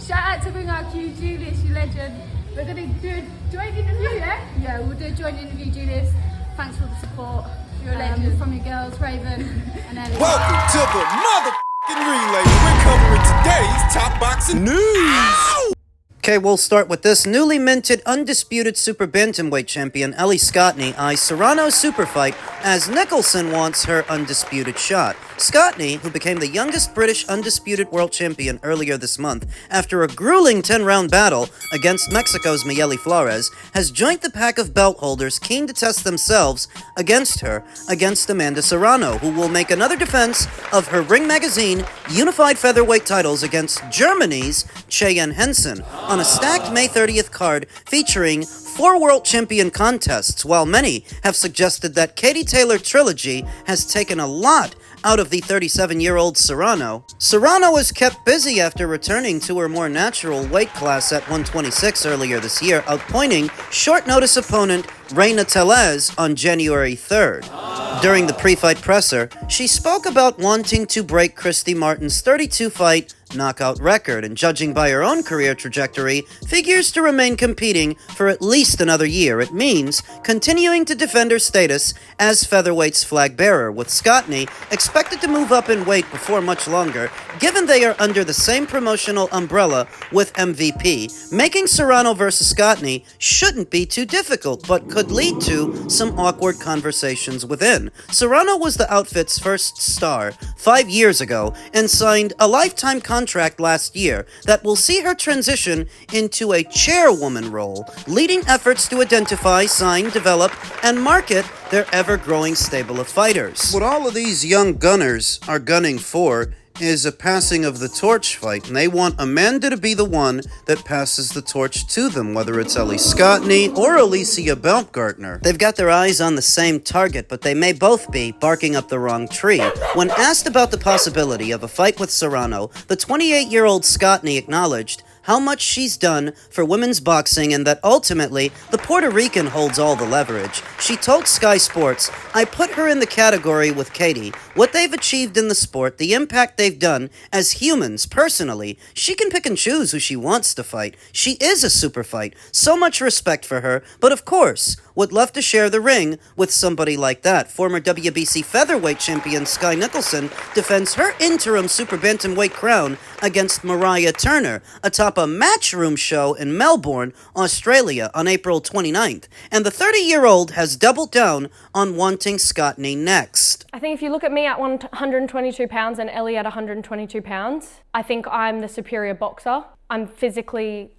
Shout out to Ring RQ, Julius, you legend. We're going to do a joint interview, yeah? Yeah, we'll do a joint interview, Julius. Thanks for the support. You're a legend. From your girls, Raven and Ellie. Welcome to the motherfucking relay. We're covering today's top boxing news. Ow! Okay, we'll start with this. Newly minted undisputed super bantamweight champion Ellie Scotney eyes Serrano's super fight as Nicholson wants her undisputed shot. Scotney, who became the youngest British undisputed world champion earlier this month after a grueling 10-round battle against Mexico's Mayeli Flores, has joined the pack of belt holders keen to test themselves against Amanda Serrano, who will make another defense of her Ring Magazine unified featherweight titles against Germany's Cheyenne Henson on a stacked May 30th card featuring 4 world champion contests, while many have suggested that Katie Taylor trilogy has taken a lot out of the 37-year-old Serrano. Serrano was kept busy after returning to her more natural weight class at 126 earlier this year, outpointing short-notice opponent Reina Tellez on January 3rd. During the pre-fight presser, she spoke about wanting to break Christy Martin's 32-fight knockout record, and judging by her own career trajectory, figures to remain competing for at least another year. It means continuing to defend her status as featherweight's flag bearer, with Scotney expected to move up in weight before much longer, given they are under the same promotional umbrella with MVP. Making Serrano versus Scotney shouldn't be too difficult, but could lead to some awkward conversations within. Serrano was the outfit's first star 5 years ago and signed a lifetime contract last year that will see her transition into a chairwoman role, leading efforts to identify, sign, develop, and market their ever-growing stable of fighters. What all of these young gunners are gunning for is a passing of the torch fight, and they want Amanda to be the one that passes the torch to them, whether it's Ellie Scotney or Alicia Baumgartner. They've got their eyes on the same target, but they may both be barking up the wrong tree. When asked about the possibility of a fight with Serrano, the 28-year-old Scotney acknowledged how much she's done for women's boxing and that ultimately the Puerto Rican holds all the leverage. She told Sky Sports, "I put her in the category with Katie. What they've achieved in the sport, the impact they've done as humans, personally, she can pick and choose who she wants to fight. She is a super fight. So much respect for her, but of course, would love to share the ring with somebody like that." Former WBC featherweight champion Scotney-Nicholson defends her interim super bantamweight crown against Mariah Turner atop a Matchroom show in Melbourne, Australia on April 29th. And the 30-year-old has doubled down on wanting Scotney next. I think if you look at me at 122 pounds and Ellie at 122 pounds, I think I'm the superior boxer. I'm physically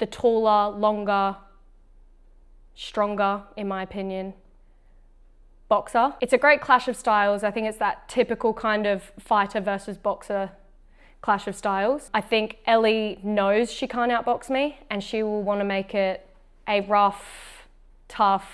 the taller, longer, stronger, in my opinion, boxer. It's a great clash of styles. I think it's that typical kind of fighter versus boxer clash of styles. I think Ellie knows she can't outbox me, and she will want to make it a rough, tough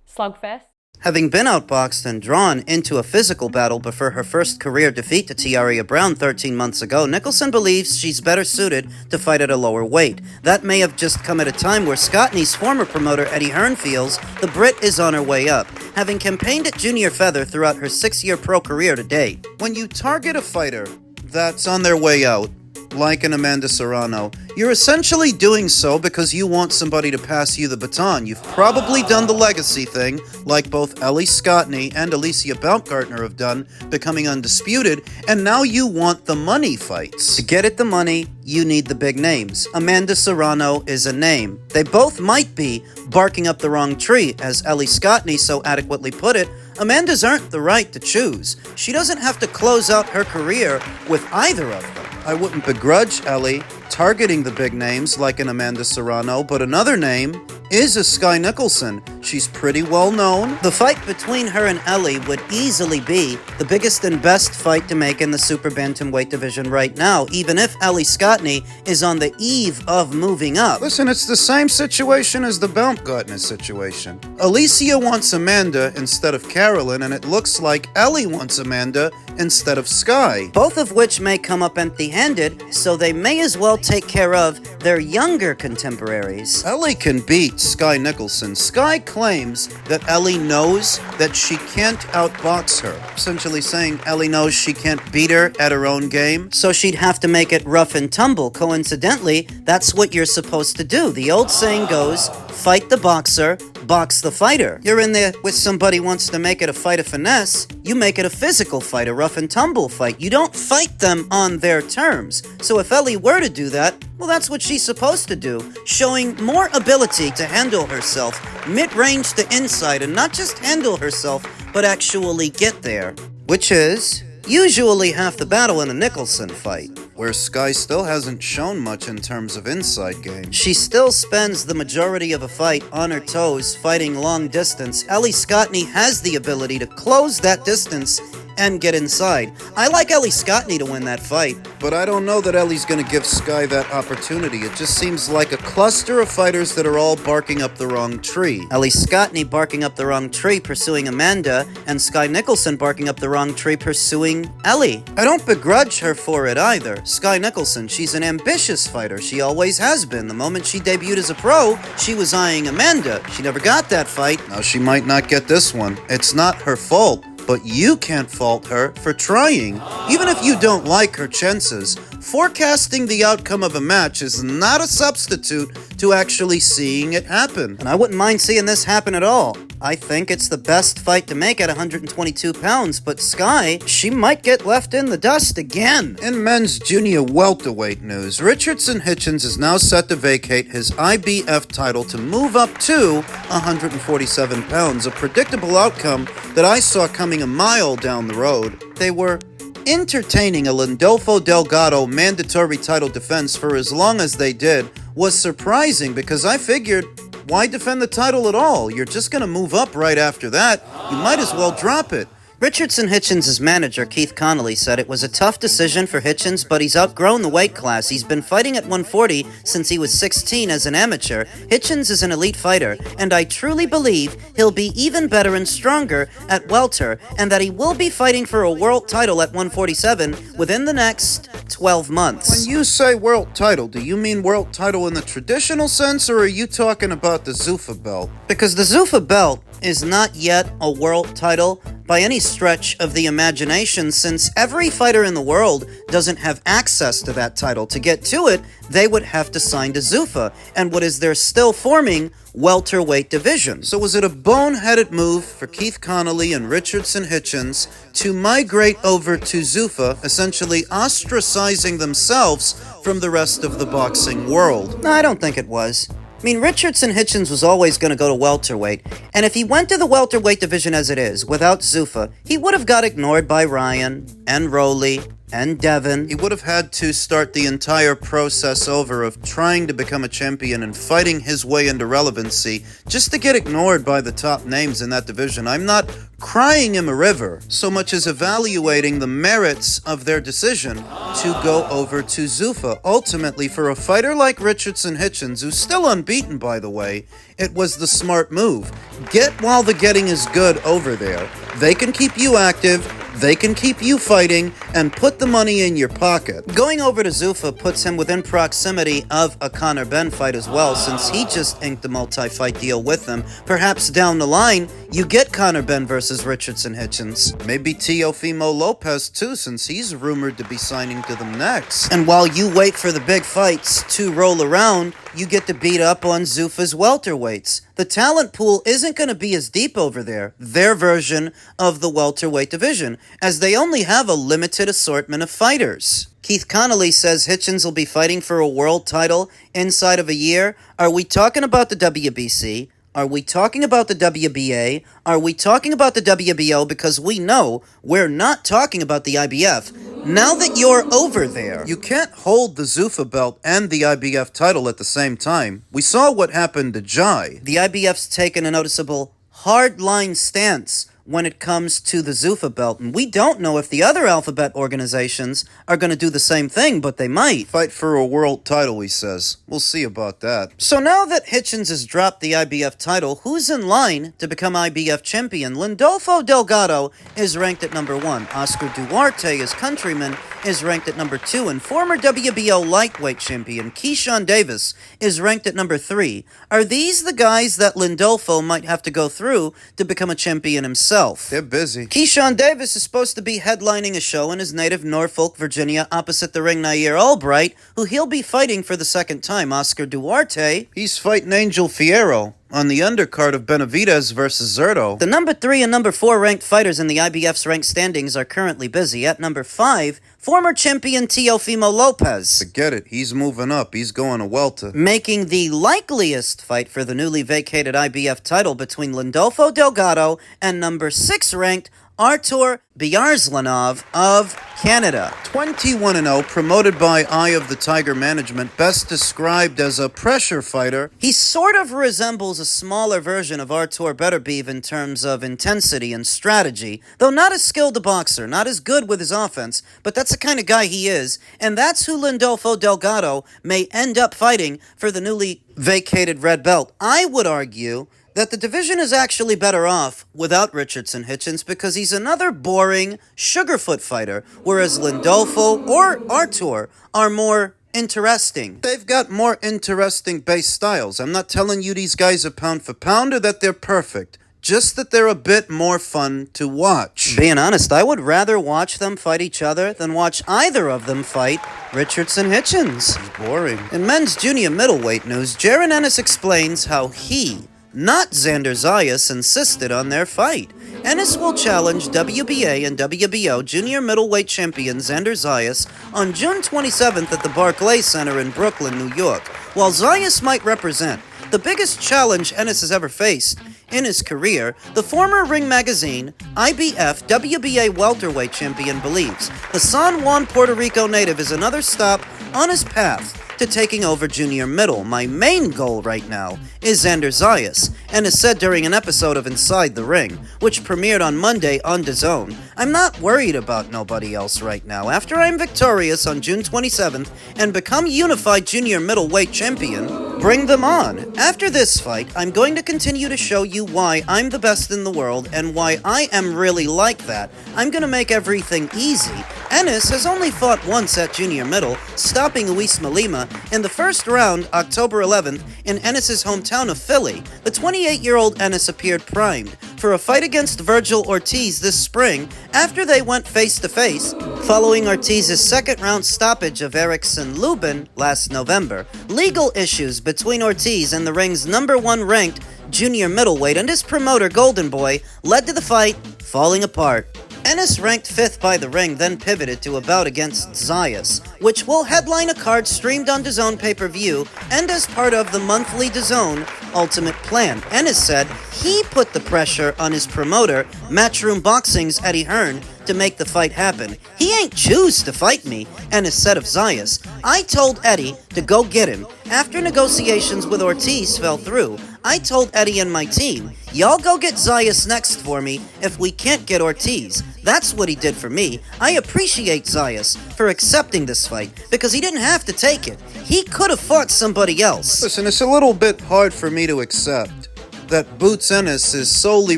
slugfest. Having been outboxed and drawn into a physical battle before her first career defeat to Tiaria Brown 13 months ago, Nicholson believes she's better suited to fight at a lower weight. That may have just come at a time where Scotney's former promoter Eddie Hearn feels the Brit is on her way up, having campaigned at junior feather throughout her 6-year pro career to date. When you target a fighter that's on their way out, like an Amanda Serrano, you're essentially doing so because you want somebody to pass you the baton. You've probably done the legacy thing, like both Ellie Scotney and Alicia Baumgartner have done, becoming undisputed, and now you want the money fights. To get at the money, you need the big names. Amanda Serrano is a name. They both might be barking up the wrong tree, as Ellie Scotney so adequately put it. Amanda's earned the right to choose. She doesn't have to close out her career with either of them. I wouldn't begrudge Ellie targeting the big names like an Amanda Serrano, but another name is a Sky Nicholson. She's pretty well known. The fight between her and Ellie would easily be the biggest and best fight to make in the super bantamweight division right now, even if Ellie Scotney is on the eve of moving up. Listen, it's the same situation as the Baumgartner situation. Alicia wants Amanda instead of Carolyn, and it looks like Ellie wants Amanda instead of Sky. Both of which may come up empty-handed, so they may as well take care of their younger contemporaries. Ellie can beat Scotney-Nicholson. Sky claims that Ellie knows that she can't outbox her, essentially saying Ellie knows she can't beat her at her own game, so she'd have to make it rough and tumble. Coincidentally, that's what you're supposed to do. The old saying goes, fight the boxer, box the fighter. You're in there with somebody who wants to make it a fight of finesse, you make it a physical fight, a rough and tumble fight. You don't fight them on their terms. So if Ellie were to do that, well, that's what she's supposed to do, showing more ability to handle herself mid-range to inside, and not just handle herself, but actually get there, which is usually half the battle in a Nicholson fight, where Sky still hasn't shown much in terms of inside game. She still spends the majority of a fight on her toes, fighting long distance. Ellie Scotney has the ability to close that distance and get inside. I like Ellie Scotney to win that fight, but I don't know that Ellie's gonna give Sky that opportunity. It just seems like a cluster of fighters that are all barking up the wrong tree. Ellie Scotney barking up the wrong tree pursuing Amanda, and Scotney-Nicholson barking up the wrong tree pursuing Ellie. I don't begrudge her for it either. Scotney-Nicholson, she's an ambitious fighter. She always has been. The moment she debuted as a pro, she was eyeing Amanda. She never got that fight. Now she might not get this one. It's not her fault. But you can't fault her for trying. Even if you don't like her chances, forecasting the outcome of a match is not a substitute to actually seeing it happen. And I wouldn't mind seeing this happen at all. I think it's the best fight to make at 122 pounds, but Sky, she might get left in the dust again. In men's junior welterweight news, Richardson Hitchens is now set to vacate his IBF title to move up to 147 pounds, a predictable outcome that I saw coming a mile down the road. They were entertaining a Landolfo Delgado mandatory title defense for as long as they did was surprising, because I figured, why defend the title at all? You're just going to move up right after that. You might as well drop it. Richardson Hitchens' manager, Keith Connolly, said it was a tough decision for Hitchens, but he's outgrown the weight class. He's been fighting at 140 since he was 16 as an amateur. Hitchens is an elite fighter, and I truly believe he'll be even better and stronger at welter, and that he will be fighting for a world title at 147 within the next 12 months. When you say world title, do you mean world title in the traditional sense, or are you talking about the Zuffa belt? Because the Zuffa belt is not yet a world title by any stretch of the imagination, since every fighter in the world doesn't have access to that title. To get to it, they would have to sign to Zuffa, and what is their still forming welterweight division. So was it a boneheaded move for Keith Connolly and Richardson Hitchens to migrate over to Zuffa, essentially ostracizing themselves from the rest of the boxing world? No, I don't think it was. I mean, Richardson Hitchens was always going to go to welterweight, and if he went to the welterweight division as it is, without Zuffa, he would have got ignored by Ryan, and Rowley, and Devin. He would have had to start the entire process over of trying to become a champion and fighting his way into relevancy just to get ignored by the top names in that division. I'm not crying him a river so much as evaluating the merits of their decision to go over to Zuffa. Ultimately, for a fighter like Richardson Hitchens, who's still unbeaten by the way, it was the smart move. Get while the getting is good over there. They can keep you active, they can keep you fighting, and put the money in your pocket. Going over to Zuffa puts him within proximity of a Conor Benn fight as well, since he just inked a multi-fight deal with them. Perhaps down the line, you get Conor Benn versus Richardson Hitchens. Maybe Teofimo Lopez too, since he's rumored to be signing to them next. And while you wait for the big fights to roll around, you get to beat up on Zuffa's welterweights. The talent pool isn't going to be as deep over there, their version of the welterweight division, as they only have a limited assortment of fighters. Keith Connolly says Hitchens will be fighting for a world title inside of a year. Are we talking about the WBC? Are we talking about the WBA? Are we talking about the WBO? Because we know we're not talking about the IBF. Now that you're over there, you can't hold the Zuffa belt and the IBF title at the same time. We saw what happened to Jai. The IBF's taken a noticeable hardline stance when it comes to the Zuffa belt, and we don't know if the other alphabet organizations are going to do the same thing, but they might. Fight for a world title, he says. We'll see about that. So now that Hitchens has dropped the IBF title, who's in line to become IBF champion? Lindolfo Delgado is ranked at number 1. Oscar Duarte, his countryman, is ranked at number 2, and former WBO lightweight champion Keyshawn Davis is ranked at number 3. Are these the guys that Lindolfo might have to go through to become a champion himself? They're busy. Keyshawn Davis is supposed to be headlining a show in his native Norfolk, Virginia, opposite the ring Nair Albright, who he'll be fighting for the second time. Oscar Duarte, He's fighting Angel Fierro on the undercard of Benavidez versus Zerto. the number 3 and number 4 ranked fighters in the IBF's ranked standings are currently busy. At number 5, former champion Teofimo Lopez, Forget it. He's moving up. He's going to welter. making the likeliest fight for the newly vacated IBF title between Lindolfo Delgado and number 6 ranked Artur Byarslanov of Canada. 21-0, promoted by Eye of the Tiger Management, best described as a pressure fighter. He sort of resembles a smaller version of Artur Beterbiev in terms of intensity and strategy, though not as skilled a boxer, not as good with his offense, but that's the kind of guy he is, and that's who Lindolfo Delgado may end up fighting for the newly vacated red belt. I would argue that the division is actually better off without Richardson Hitchens because he's another boring Sugarfoot fighter, whereas Lindolfo or Artur are more interesting. They've got more interesting base styles. I'm not telling you these guys are pound for pound or that they're perfect. Just that they're a bit more fun to watch. Being honest, I would rather watch them fight each other than watch either of them fight Richardson Hitchens. It's boring. In men's junior middleweight news, Jaron Ennis explains how he, not Xander Zayas, insisted on their fight. Ennis will challenge WBA and WBO junior middleweight champion Xander Zayas on June 27th at the Barclays Center in Brooklyn, New York. While Zayas might represent the biggest challenge Ennis has ever faced in his career, the former Ring Magazine IBF WBA welterweight champion believes the San Juan, Puerto Rico native is another stop on his path to taking over junior middle. My main goal right now is Xander Zayas, and is said during an episode of Inside the Ring, which premiered on Monday on DAZN. I'm not worried about nobody else right now. After I'm victorious on June 27th and become unified junior middleweight champion, bring them on. After this fight, I'm going to continue to show you why I'm the best in the world and why I am really like that. I'm going to make everything easy. Ennis has only fought once at junior middle, stopping Luis Malima in the first round, October 11th, in Ennis' hometown of Philly. The 28-year-old Ennis appeared primed for a fight against Virgil Ortiz this spring after they went face-to-face following Ortiz's second-round stoppage of Erickson Lubin last November. Legal issues between Ortiz and the ring's number 1 ranked junior middleweight and his promoter Golden Boy led to the fight falling apart. Ennis, ranked 5th by the ring, then pivoted to a bout against Zayas, which will headline a card streamed on DAZN pay-per-view and as part of the monthly DAZN Ultimate Plan. Ennis said he put the pressure on his promoter, Matchroom Boxing's Eddie Hearn, to make the fight happen. He ain't choose to fight me, Ennis said of Zayas. I told Eddie to go get him. After negotiations with Ortiz fell through, I told Eddie and my team, y'all go get Zayas next for me if we can't get Ortiz. That's what he did for me. I appreciate Zayas for accepting this fight because he didn't have to take it. He could have fought somebody else. Listen, it's a little bit hard for me to accept that Boots Ennis is solely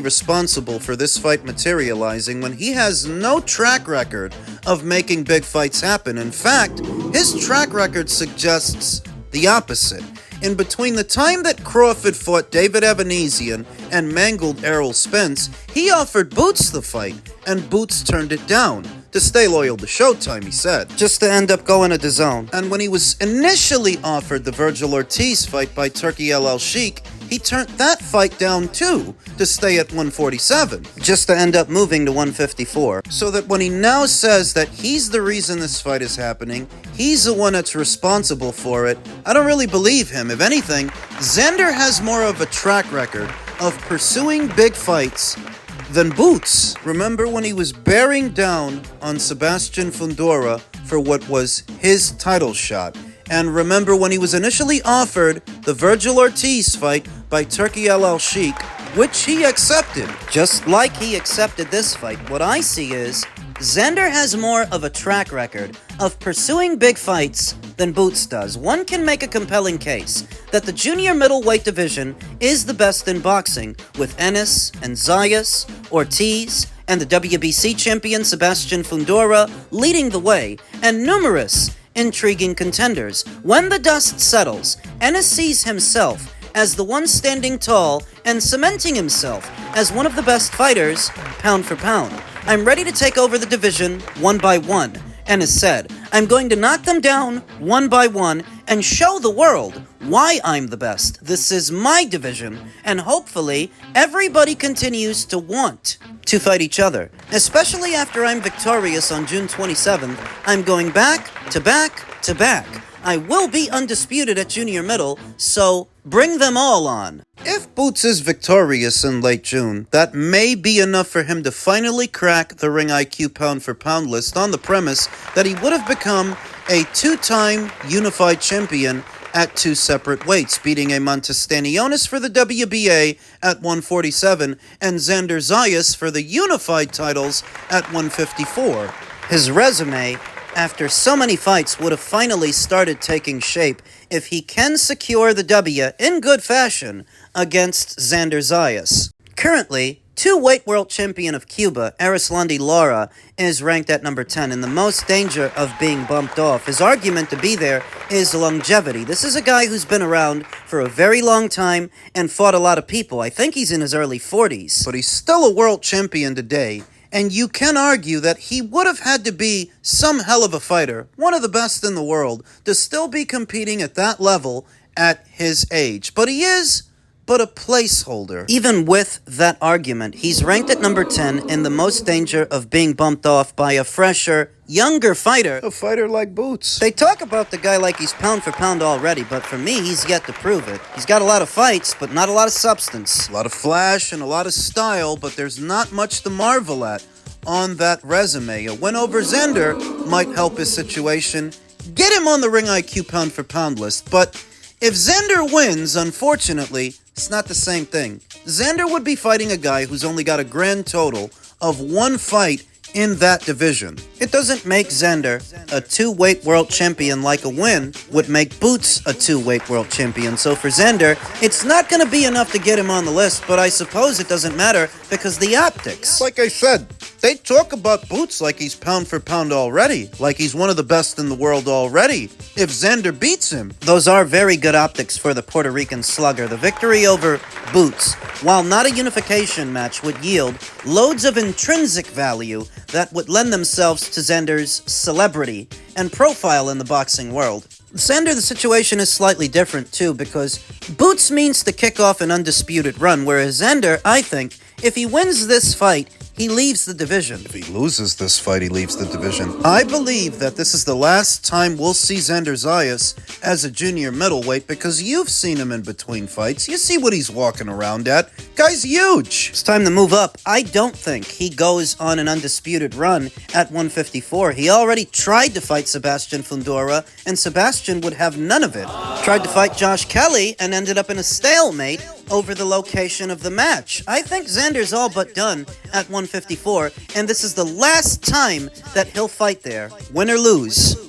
responsible for this fight materializing when he has no track record of making big fights happen. In fact, his track record suggests the opposite. In between the time that Crawford fought David Evanesian and mangled Errol Spence, he offered Boots the fight, and Boots turned it down. To stay loyal to Showtime, he said. Just to end up going to DAZN. And when he was initially offered the Virgil Ortiz fight by Turki El Sheikh, he turned that fight down too, to stay at 147. Just to end up moving to 154. So that when he now says that he's the reason this fight is happening, he's the one that's responsible for it, I don't really believe him. If anything, Xander has more of a track record of pursuing big fights than Boots. Remember when he was bearing down on Sebastian Fundora for what was his title shot? And remember when he was initially offered the Virgil Ortiz fight by Turki El Sheikh, which he accepted. Just like he accepted this fight, what I see is Xander has more of a track record of pursuing big fights than Boots does. One can make a compelling case that the junior middleweight division is the best in boxing, with Ennis and Zayas, Ortiz, and the WBC champion Sebastian Fundora leading the way, and numerous intriguing contenders. When the dust settles, Ennis sees himself as the one standing tall and cementing himself as one of the best fighters, pound for pound. I'm ready to take over the division one by one, Ennis said. I'm going to knock them down one by one and show the world why I'm the best. This is my division, and hopefully everybody continues to want to fight each other. Especially after I'm victorious on June 27th, I'm going back to back to back. I will be undisputed at junior middle, so bring them all on. If Boots is victorious in late June, that may be enough for him to finally crack the Ring IQ pound-for-pound list on the premise that he would have become a two-time unified champion at two separate weights, beating a Montestanionis for the WBA at 147 and Xander Zayas for the unified titles at 154. His resume, after so many fights, would have finally started taking shape if he can secure the W in good fashion against Xander Zayas. Currently, two-weight world champion of Cuba, Arislandi Lara, is ranked at number 10 in the most danger of being bumped off. His argument to be there is longevity. This is a guy who's been around for a very long time and fought a lot of people. I think he's in his early 40s. But he's still a world champion today, and you can argue that he would have had to be some hell of a fighter, one of the best in the world, to still be competing at that level at his age. But he is but a placeholder. Even with that argument, he's ranked at number 10 in the most danger of being bumped off by a fresher, younger fighter. A fighter like Boots. They talk about the guy like he's pound for pound already, but for me, he's yet to prove it. He's got a lot of fights, but not a lot of substance. A lot of flash and a lot of style, but there's not much to marvel at on that resume. A win over Xander might help his situation, get him on the Ring IQ pound for pound list, but if Xander wins, unfortunately, it's not the same thing. Xander would be fighting a guy who's only got a grand total of one fight in that division. It doesn't make Xander a two-weight world champion like a win would make Boots a two-weight world champion. So for Xander, it's not going to be enough to get him on the list, but I suppose it doesn't matter because the optics. Like I said, they talk about Boots like he's pound for pound already, like he's one of the best in the world already, if Xander beats him. Those are very good optics for the Puerto Rican slugger. The victory over Boots, while not a unification match, would yield loads of intrinsic value that would lend themselves to Xander's celebrity and profile in the boxing world. Xander, the situation is slightly different too, because Boots means to kick off an undisputed run, whereas Xander, I think, if he wins this fight, he leaves the division. If he loses this fight, he leaves the division. I believe that this is the last time we'll see Xander Zayas as a junior middleweight, because you've seen him in between fights. You see what he's walking around at. Guy's huge. It's time to move up. I don't think he goes on an undisputed run at 154. He already tried to fight Sebastian Fundora, and Sebastian would have none of it. Tried to fight Josh Kelly and ended up in a stalemate over the location of the match. I think Xander's all but done at 154, and this is the last time that he'll fight there, win or lose.